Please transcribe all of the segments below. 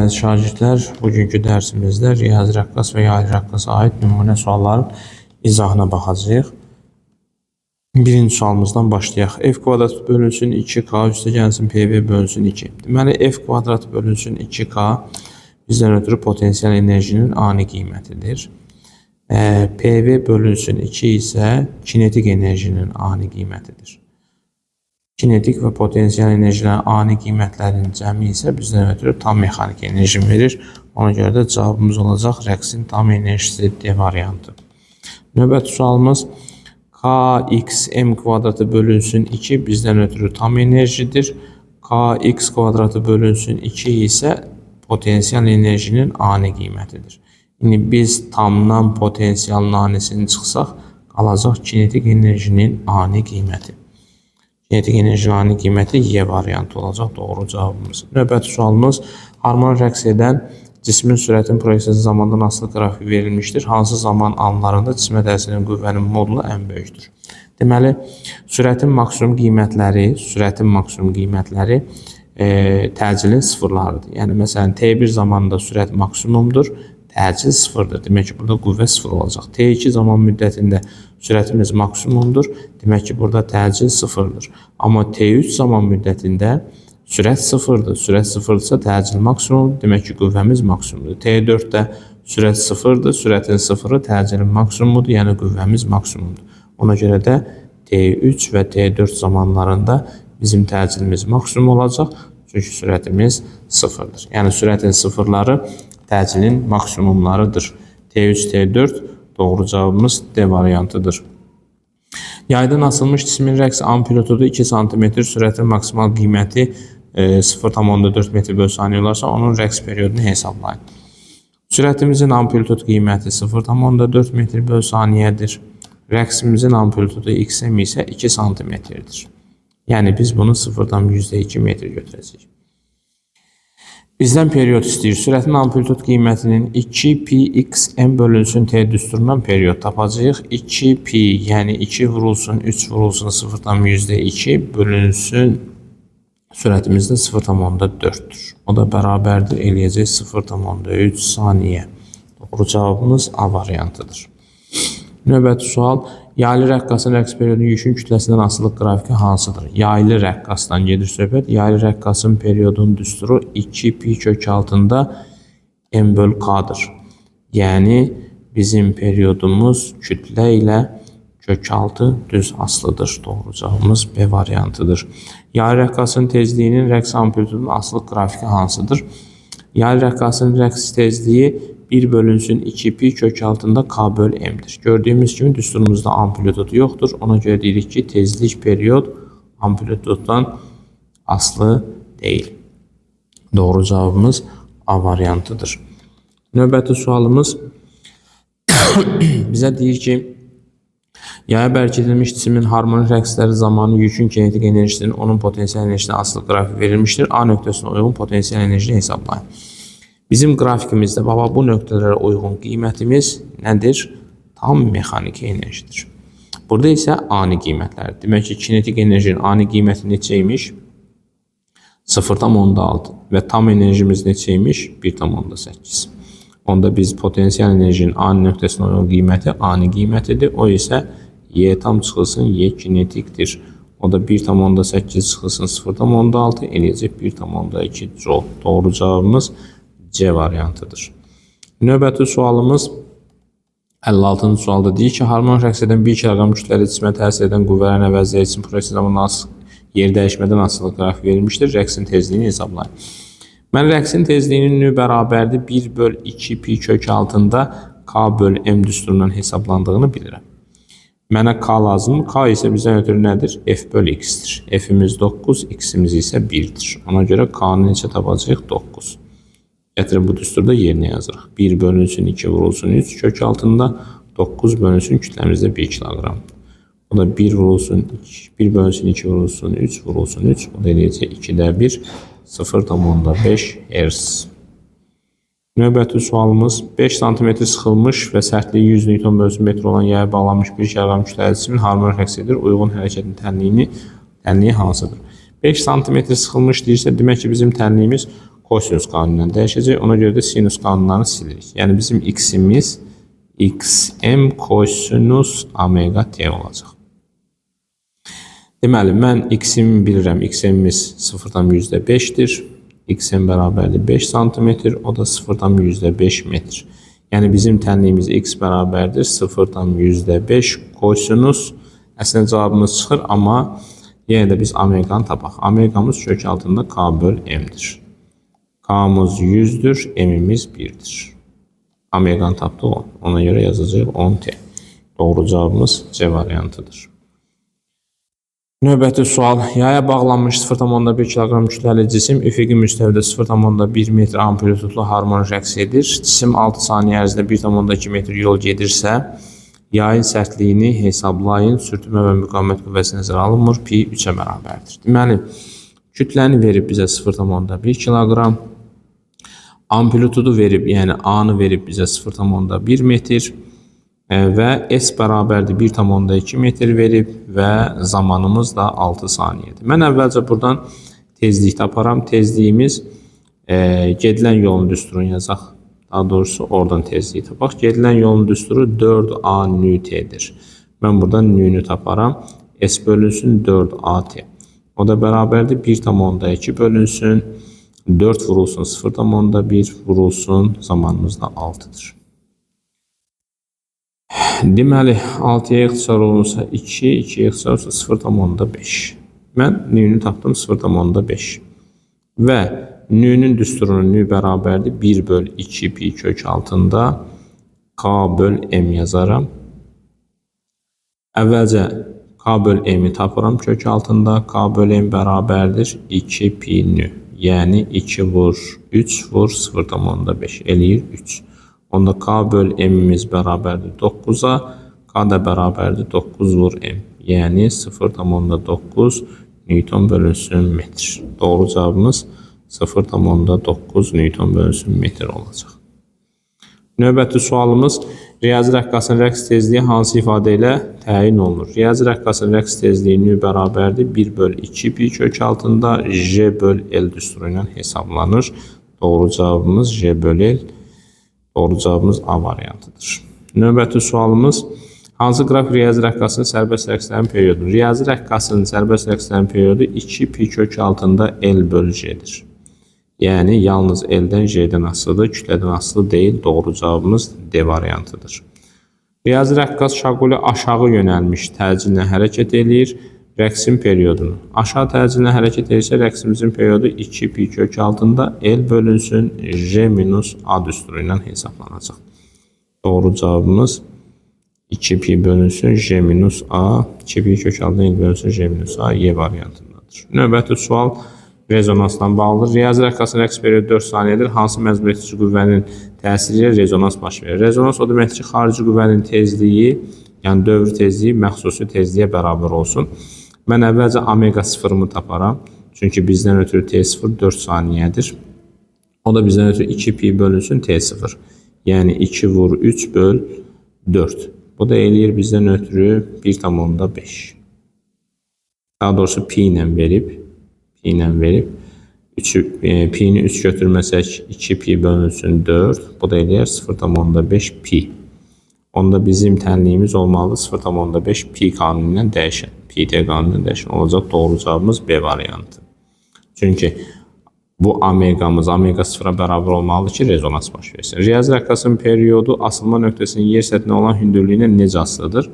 Əziz şagirdlər, bugünkü dərsimizdə riyazi rəqqas və yaylı rəqqasa aid nümunə sualların izahına baxacağıq. Birinci sualımızdan başlayaq. F kvadrat bölünsün 2k üstəgəlsin PV bölünsün 2. Deməli, F kvadrat bölünsün 2k bizdən ötürü potensial enerjinin ani qiymətidir. PV bölünsün 2 isə kinetik enerjinin ani qiymətidir. Kinetik və potensial enerjilərin ani qiymətlərinin cəmi isə bizdən ötürü tam mexanik enerji verir. Ona görə də cavabımız olacaq rəqsin tam enerjisi D variantı. Növbəti sualımız kxm kvadratı bölünsün 2 bizdən ötürü tam enerjidir. Kx kvadratı bölünsün 2 isə potensial enerjinin ani qiymətidir. İndi biz tamdan potensialın anisini çıxsaq, qalacaq kinetik enerjinin ani qiyməti. Kinetik enerjinin ani qiyməti Y variantı olacaq doğru cavabımız. Növbəti sualımız harmoni rəqs edən cismin sürətin proyeksiyası zamandan asılı qrafiki verilmişdir. Hansı zaman anlarında cismə təsir edən qüvvənin modulu ən böyükdür? Deməli, sürətin maksimum qiymətləri təcilin sıfırlarıdır. Yəni, məsələn, T1 zamanında sürət maksimumdur, təcil sıfırdır. Demək ki, burada qüvvə sıfır olacaq. T2 zaman müddətində sürətimiz maksimumdur. Demək ki, burada təcil sıfırdır. Amma T3 zaman müddətində sürət sıfırdır. Sürət sıfırdırsa təcil maksimumdur. Demək ki, qüvvəmiz maksimumdur. T4-də sürət sıfırdır. Sürətin sıfırı təcilin maksimumudur. Yəni, qüvvəmiz maksimumdur. Ona görə də T3 və T4 zamanlarında bizim təcilimiz maksimum olacaq. Çünki sürətimiz sıfırdır. Yəni, sürətin sıfırları təcilin maksimumlarıdır. T3, T4 doğru cavabımız D variantıdır. Yaydan asılmış cismin rəqs amplitudu 2 cm, sürətin maksimal qiyməti 0,4 metr bölü saniyə olarsa, onun rəqs periodunu hesablayın. Sürətimizin amplitud qiyməti 0,4 metr bölü saniyədir. Rəqsimizin amplitudu xm isə 2 cm-dir. Yəni, biz bunu 0,2 metr götürəcəyik. Bizdən period istəyir. Sürətin amplitud qiymətinin 2πxm bölünsün T düsturundan period tapacağıq. 2π, yəni 2 vurulsun, 3 vurulsun 0,2 bölünsün sürətimiz də 0,4-dür. O da bərabərdir, eləyəcək 0,3 saniyə. Doğru cavabımız A variantıdır. Növbəti sual, yaylı rəqqasın rəqs periyodunun yükün kütləsindən asılılıq qrafiki hansıdır? Yaylı rəqqasdan gedir söhbət. Yaylı rəqqasın periyodunun düsturu 2π kök altında m bölü k-dır. Yəni, bizim periyodumuz kütlə ilə kök altı düz asılıdır. Doğru cavabımız B variantıdır. Yaylı rəqqasın tezliyinin rəqs amplitudunun asılılıq qrafiki hansıdır? Yaylı rəqqasın rəqs tezliyi 1 bölünsün 2π kök altında k bölü m'dir. Gördüyümüz kimi düsturumuzda amplitudu yoxdur. Ona görə deyirik ki, tezlik periyod amplituddan aslı deyil. Doğru cavabımız A variantıdır. Növbəti sualımız bizə deyir ki, yaya bərk edilmiş cismin harmoni rəqsləri zamanı yükün kinetik enerjisinin onun potensial enerjisine asılı qrafik verilmişdir. A nöqtəsinə uyğun potensial enerjini hesablayın. Bizim qrafikimizdə bu nöqtələrə uyğun qiymətimiz nədir? Tam mexaniki enerjidir. Burada isə ani qiymətlərdir. Demək ki, kinetik enerjinin ani qiyməti neçəymiş? 0,6 və tam enerjimiz neçəymiş? 1,8. Onda biz potensial enerjinin ani nöqtəsinə uyğun qiyməti ani qiymətidir. O isə Y tam çıxılsın, Y kinetikdir. O da 1,8 çıxılsın 0,6 eləyəcək 1,2 joule. Doğru cavabımız C variantıdır. Növbəti sualımız 56-cı sualda deyir ki, harmoni rəqs edən 1 kiloqram kütləli cismə təsir edən qüvvələrin əvəzləyici üçün proyeksiya zamanı yer dəyişmədən asılı qrafik verilmişdir. Rəqsin tezliyini hesablayın. Mən rəqsin tezliyinin bərabərdir 1 bölü 2π kök altında k bölü m düsturundan hesablandığını bilirəm. Mənə k lazımdır. K isə bizdən ötürü nədir? F bölü x-dir. F-imiz 9, x-imiz isə 1-dir. Ona görə k-nı neçə tapacağıq? 9. Gətirib bu düsturda yerinə yazırıq. 1 bölünsün 2 vurulsun 3 kök altında 9 bölünsün kütləmizdə 1 kiloqram. O da 1 vurulsun 1 bölünsün 2 vurulsun 3 vurulsun 3. O da eləyəcək 2-də 1 0,5 Hz. Növbəti sualımız 5 cm sıxılmış və sərtliyi 100 Newton bölü metr olan yaya bağlanmış 1 kiloqram kütləli cismin harmoni rəqs edir. Uyğun hərəkətin tənliyi hansıdır? 5 cm sıxılmış deyirsə, demək ki, bizim tənliyimiz kosinus qanunu ilə dəyişəcək. Ona görə də sinus qanunlarını silirik. Yəni bizim x-imiz xm kosinus omega t olacaq. Deməli, mən x-imi bilirəm. X-imiz 0'dan %5'dir. X-m bərabərdir 5 cm, o da 0'dan %5 metr. Yəni bizim tənliyimiz x bərabərdir 0'dan %5 kosinus. Əslində cavabımız çıxır, amma yenə də biz omeganı tapaq. Omegamız kök altında k böl m'dir. K'mız 100'dür, m'imiz 1'dir. Omeganı tapdıq 10. Ona görə yazacağıq 10t. Doğru cavabımız C variantıdır. Növbəti sual. Yaya bağlanmış 0,1 kilogram kütləli cisim üfüqi müstəvidə 0,1 metr amplitudlu harmonik rəqs edir. Cisim 6 saniyə ərzində 1,2 metr yol gedirsə, yayın sərtliyini hesablayın. Sürtünmə və müqavimət qüvvəsi nəzərə alınmır. Pi 3'ə bərabərdir. Deməli, kütləni verib bizə 0,1 kilogram. Amplitudu verib, yəni A-nı verib bizə 0,1 metr. Və S bərabərdir 1,2 metr verib və zamanımız da 6 saniyədir. Mən əvvəlcə buradan tezlik taparam. Tezliyimiz gedilən yolun düsturunu yazaq. Daha doğrusu oradan tezliyi tapaq. Gedilən yolun düsturu 4A nÜT'dir. Mən buradan nÜ'nü taparam. S bölünsün 4AT. O da bərabərdir 1,2 bölünsün 4 vurulsun 0,1 vurulsun zamanımız da 6'dır. Deməli, 6'ya ixtisar olunsa 2, 2'ya ixtisar olunsa 0,5. Mən nÜ'nü tapdım 0,5. Və nÜ'nün düsturunun nÜ bərabərdir 1 böl 2 pi kök altında k böl m yazaram. Əvvəlcə k böl m'i tapıram kök altında. K böl m bərabərdir 2 pi nÜ. Yəni 2 vur 3 vur 0,5 eləyir 3. Onda k böl m'imiz bərabərdir 9'a. K da bərabərdir 9 vur m. Yəni 0,9 Newton bölünsün metr. Doğru cavabımız 0,9 Newton bölünsün metr olacaq. Növbəti sualımız riyazi rəqqasının rəqs tezliyi hansı ifadə ilə təyin olunur? Riyazi rəqqasının rəqs tezliyi nü bərabərdir 1 böl 2 pi kök altında j böl l düsturu ilə hesablanır. Doğru cavabımız j böl l. Doğru cavabımız A variantıdır. Növbəti sualımız hansı qraf riyazi rəqqasının sərbəst rəqslərin periodudur? Riyazi rəqqasının sərbəst rəqslərin periodu 2 pi kök altında l böl j'dir. Yəni yalnız L'dən J'dən asılıdır, kütlədən asılı deyil. Doğru cavabımız D variantıdır. Riyazi rəqqas şaquli aşağı yönəlmiş təcillə hərəkət eləyir. Rəqsin periodunu. Aşağı təcillə hərəkət edirsə, rəqsimizin periodu 2 pi kök altında L bölünsün J minus A düsturu ilə hesablanacaq. Doğru cavabımız 2 pi bölünsün J minus A, 2 pi kök altında L bölünsün J minus A, Y variantındadır. Növbəti sual rezonansdan bağlıdır. Riyazi rəqqasının rəqs periodu 4 saniyədir. Hansı məzuniyyətçi qüvvənin təsiri ilə rezonans baş verir? Rezonans o deməkdir ki, xarici qüvvənin tezliyi, yəni dövr tezliyi məxsusi tezliyə bərabər olsun. Mən əvvəlcə omega 0'ımı taparam. Çünki bizdən ötürü T0 4 saniyədir. O da bizdən ötürü 2 pi bölünsün T0. Yəni 2 vur 3 böl 4. Bu da eləyir bizdən ötürü 1,5. Daha doğrusu pi ilə verib. Pi'ni 3 götürməsək 2 pi bölünsün 4. Bu da eləyər 0,5 pi. Onda bizim tənliyimiz olmalı 0,5 pi qanunu ilə dəyişən. Pi t qanunu ilə dəyişən olacaq. Doğru cavabımız B variantı. Çünki bu omegamız omega 0'a bərabər olmalıdır ki, rezonans baş versin. Riyazi rəqqasının periodu asılma nöqtəsinin yer səthinə olan hündürlüyünə necə asılıdır?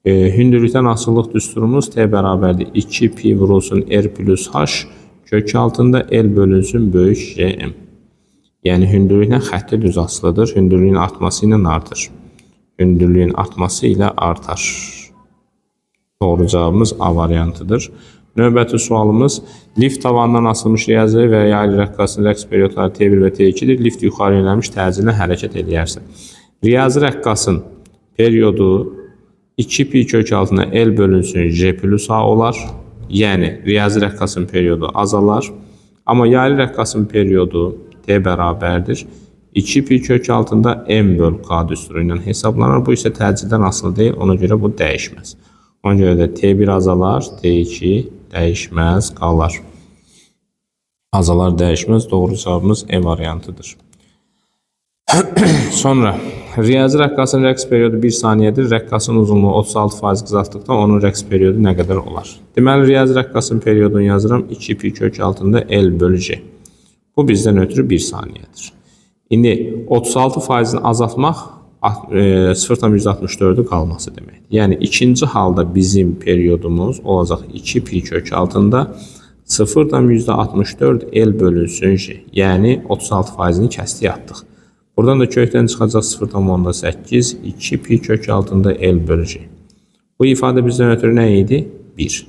Hündürlükdən asıllıq düsturumuz T bərabərdir 2 pi vurulsun R plus H kök altında L bölünsün böyük JM. Yəni hündürlüklə xətti düz asılıdır. Hündürlüyün artması ilə artır. Hündürlüyün artması ilə artar. Doğru cavabımız A variantıdır. Növbəti sualımız lift tavandan asılmış riyazi və yaylı rəqqasının rəqs periodları T1 və T2'dir. Lift yuxarı yönəlmiş təcillə hərəkət edərsə. Riyazi rəqqasın periodu 2 pi kök altına L bölünsün J plus A olar. Yəni riyazi rəqqasın periodu azalar. Amma yaylı rəqqasın periodu T bərabərdir 2 pi kök altında M böl K düsturu ilə hesablanır. Bu isə təcildən asılı deyil. Ona görə bu dəyişməz. Ona görə də T1 azalar, T2 dəyişməz qalar. Azalar dəyişməz. Doğru cavabımız E variantıdır. Sonra riyazi rəqqasın rəqs periodu 1 saniyədir. Rəqqasın uzunluğu 36% qızaltdıqda onun rəqs periodu nə qədər olar? Deməli, riyazi rəqqasın periodunu yazıram. 2 pi kök altında L bölü J. Bu bizdən ötürü 1 saniyədir. İndi 36%-ni azaltmaq 0,164'ü qalması deməkdir. Yəni, ikinci halda bizim periodumuz olacaq 2 pi kök altında 0,64 L bölünsün J. Yəni, 36%-ni kəsdik atdıq. Buradan da kökdən çıxacaq 0,8 2 pi kök altında L bölü J. Bu ifadə bizdən ötürü nə idi? 1.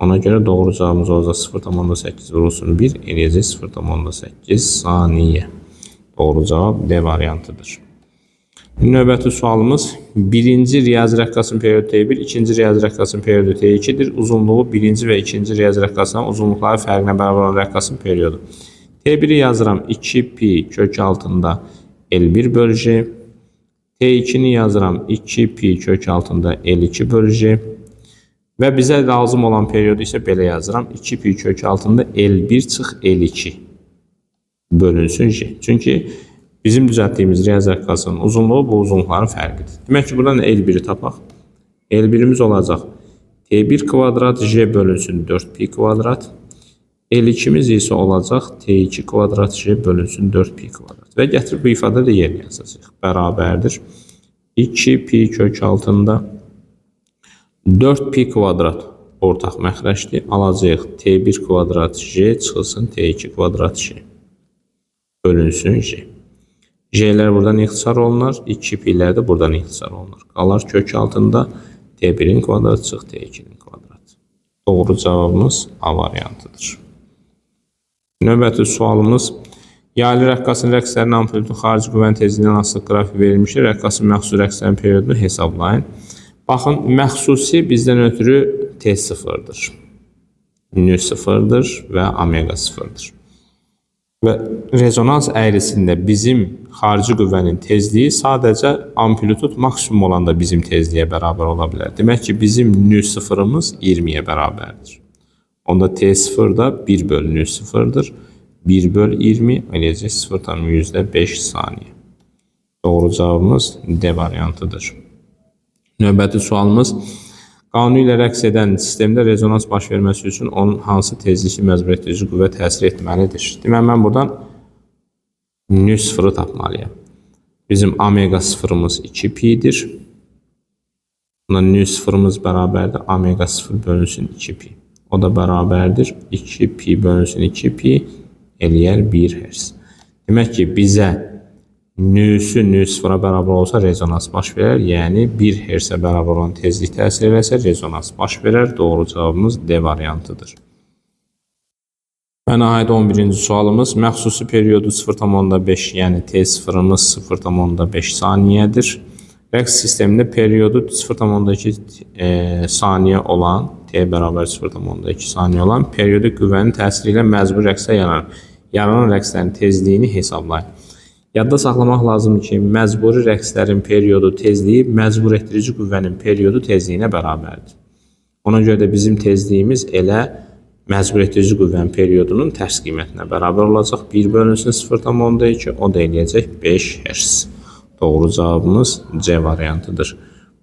Ona görə doğru cavabımız olacaq 0,8 vurulsun 1 eləyəcək 0,8 saniyə. Doğru cavab D variantıdır. Növbəti sualımız birinci riyazi rəqqasın periodu T1, ikinci riyazi rəqqasın periodu T2'dir. Uzunluğu birinci və ikinci riyazi rəqqasının uzunluqları fərqinə bərabər olan rəqqasın periodu. T1'i yazıram 2 pi kök altında L1 bölü J. T2'ni yazıram 2 pi kök altında L2 bölü J. Və bizə lazım olan periodu isə belə yazıram. 2 pi kök altında L1 çıx L2 bölünsün J. Çünki bizim düzəltdiyimiz riyazi rəqqasının uzunluğu bu uzunluqların fərqidir. Demək ki, buradan L1'i tapaq. L1'imiz olacaq T1 kvadrat J bölünsün 4 pi kvadrat. L2'miz isə olacaq T2 kvadrat J bölünsün 4 pi kvadrat. Və gətirib bu ifadə də yerinə yazacaq. Bərabərdir. 2 pi kök altında 4 pi kvadrat ortaq məxrəcdir. Alacağıq T1 kvadrat J çıxılsın T2 kvadrat J bölünsün J. J'lər buradan ixtisar olunur. 2 pi'lər də buradan ixtisar olunur. Qalar kök altında T1'in kvadratı çıx T2'nin kvadratı. Doğru cavabımız A variantıdır. Növbəti sualımız yaylı rəqqasın rəqslərinin amplitudu xarici qüvvənin tezliyindən asılı qrafik verilmişdir. Rəqqasın məxsusi rəqslərin periodunu hesablayın. Baxın, məxsusi bizdən ötürü T0'dır. Nü 0'dır və omega 0'dır. Və rezonans əyrisində bizim xarici qüvvənin tezliyi sadəcə amplitud maksimum olanda bizim tezliyə bərabər ola bilər. Demək ki, bizim nü 0'ımız 20'yə bərabərdir. Onda T0 da 1 bölü nü 0'dır. 1 bölü 20 eləyəcək 0,5 saniyə. Doğru cavabımız D variantıdır. Növbəti sualımız qanunu ilə rəqs edən sistemdə rezonans baş verməsi üçün onun hansı tezlikli məcbur etdirici qüvvə təsir etməlidir? Demək, mən buradan nü 0'ı tapmalıyam. Bizim omega 0'ımız 2 pi'dir. Buna nü 0'ımız bərabərdir. Omega 0 bölünsün 2 pi. O da bərabərdir. 2 pi bölünsün 2 pi eləyər 1 hertz. Demək ki, bizə nüsü nü 0'a bərabər olsa rezonans baş verər. Yəni 1 hertzə bərabər olan tezlik təsir eləsə rezonans baş verər. Doğru cavabımız D variantıdır. Və nəhayət 11-ci sualımız məxsusi periodu 0,5 yəni T0'ımız 0,5 saniyədir. Rəqs sistemində periodu 0,2 saniyə olan T bərabər 0,2 saniyə olan periyodik qüvvənin təsiri ilə məcbur rəqslər yaranır. Yaranan rəqslərin tezliyini hesablayın. Yadda saxlamaq lazımdır ki, məcburi rəqslərin periodu tezliyi məcbur etdirici qüvvənin periodu tezliyinə bərabərdir. Ona görə də bizim tezliyimiz elə məcbur etdirici qüvvənin periodunun tərs qiymətinə bərabər olacaq. 1 bölünsün 0,2 o da eləyəcək 5 hertz. Doğru cavabımız C variantıdır.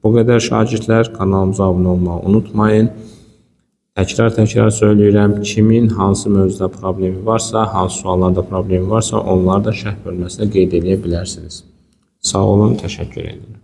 Bu qədər şagirdlər, kanalımıza abunə olmağı unutmayın. Təkrar söyləyirəm, kimin hansı mövzuda problemi varsa, hansı suallarda problemi varsa, onları da şərh bölməsində qeyd edə bilərsiniz. Sağ olun, təşəkkür edirəm.